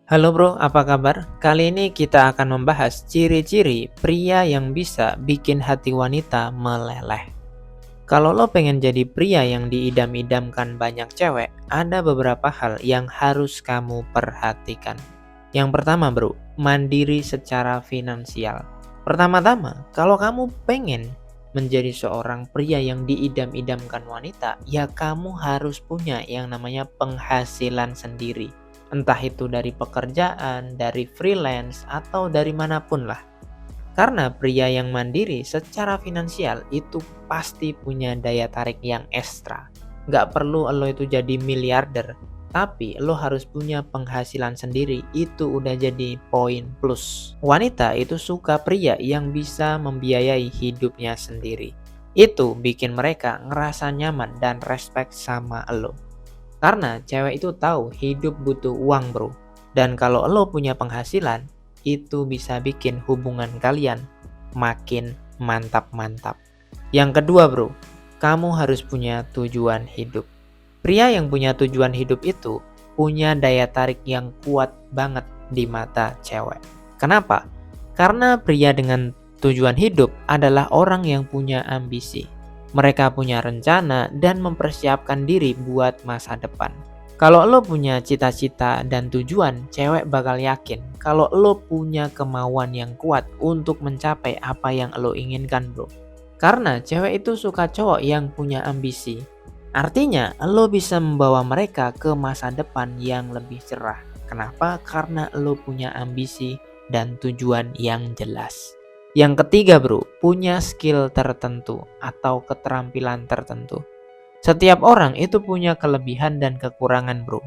Halo bro, apa kabar? Kali ini kita akan membahas ciri-ciri pria yang bisa bikin hati wanita meleleh. Kalau lo pengen jadi pria yang diidam-idamkan banyak cewek, ada beberapa hal yang harus kamu perhatikan. Yang pertama bro, mandiri secara finansial. Pertama-tama, kalau kamu pengen menjadi seorang pria yang diidam-idamkan wanita, ya kamu harus punya yang namanya penghasilan sendiri. Entah itu dari pekerjaan, dari freelance, atau dari manapun lah. Karena pria yang mandiri secara finansial itu pasti punya daya tarik yang ekstra. Gak perlu lo itu jadi miliarder, tapi lo harus punya penghasilan sendiri, itu udah jadi poin plus. Wanita itu suka pria yang bisa membiayai hidupnya sendiri. Itu bikin mereka ngerasa nyaman dan respect sama lo. Karena cewek itu tahu hidup butuh uang bro. Dan kalau lo punya penghasilan, itu bisa bikin hubungan kalian makin mantap-mantap. Yang kedua bro, kamu harus punya tujuan hidup. Pria yang punya tujuan hidup itu punya daya tarik yang kuat banget di mata cewek. Kenapa? Karena pria dengan tujuan hidup adalah orang yang punya ambisi. Mereka punya rencana dan mempersiapkan diri buat masa depan. Kalau lo punya cita-cita dan tujuan, cewek bakal yakin kalau lo punya kemauan yang kuat untuk mencapai apa yang lo inginkan bro. Karena cewek itu suka cowok yang punya ambisi. Artinya lo bisa membawa mereka ke masa depan yang lebih cerah. Kenapa? Karena lo punya ambisi dan tujuan yang jelas. Yang ketiga bro, punya skill tertentu atau keterampilan tertentu. Setiap orang itu punya kelebihan dan kekurangan bro.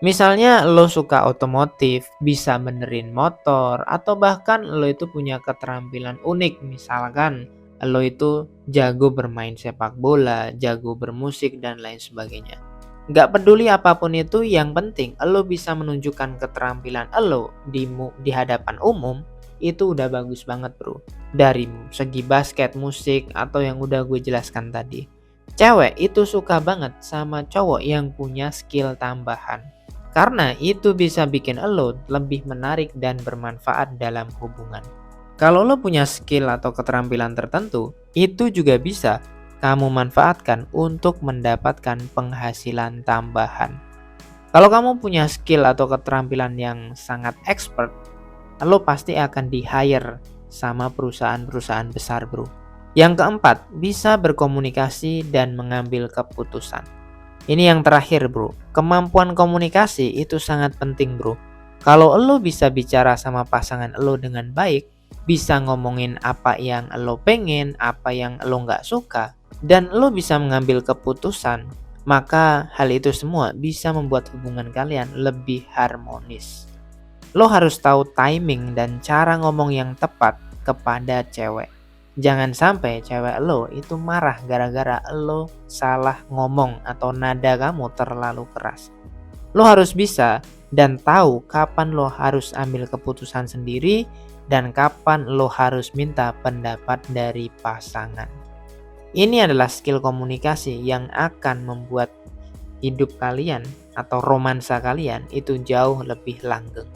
Misalnya lo suka otomotif, bisa benerin motor, atau bahkan lo itu punya keterampilan unik. Misalkan lo itu jago bermain sepak bola, jago bermusik, dan lain sebagainya. Gak peduli apapun itu, yang penting lo bisa menunjukkan keterampilan lo di hadapan umum. Itu udah bagus banget bro. Dari segi basket, musik, atau yang udah gue jelaskan tadi. Cewek itu suka banget sama cowok yang punya skill tambahan. Karena itu bisa bikin lo lebih menarik dan bermanfaat dalam hubungan. Kalau lo punya skill atau keterampilan tertentu, itu juga bisa kamu manfaatkan untuk mendapatkan penghasilan tambahan. Kalau kamu punya skill atau keterampilan yang sangat expert, lo pasti akan di-hire sama perusahaan-perusahaan besar bro. Yang keempat, bisa berkomunikasi dan mengambil keputusan. Ini yang terakhir bro, kemampuan komunikasi itu sangat penting bro. Kalau lo bisa bicara sama pasangan lo dengan baik, bisa ngomongin apa yang lo pengen, apa yang lo nggak suka, dan lo bisa mengambil keputusan, maka hal itu semua bisa membuat hubungan kalian lebih harmonis. Lo harus tahu timing dan cara ngomong yang tepat kepada cewek. Jangan sampai cewek lo itu marah gara-gara lo salah ngomong atau nada kamu terlalu keras. Lo harus bisa dan tahu kapan lo harus ambil keputusan sendiri dan kapan lo harus minta pendapat dari pasangan. Ini adalah skill komunikasi yang akan membuat hidup kalian atau romansa kalian itu jauh lebih langgeng.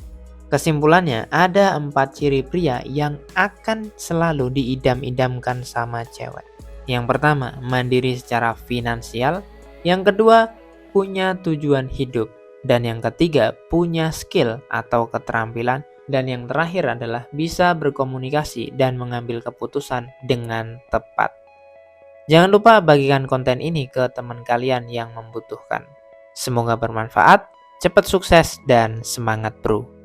Kesimpulannya, ada 4 ciri pria yang akan selalu diidam-idamkan sama cewek. Yang pertama, mandiri secara finansial. Yang kedua, punya tujuan hidup. Dan yang ketiga, punya skill atau keterampilan. Dan yang terakhir adalah bisa berkomunikasi dan mengambil keputusan dengan tepat. Jangan lupa bagikan konten ini ke teman kalian yang membutuhkan. Semoga bermanfaat, cepat sukses, dan semangat bro!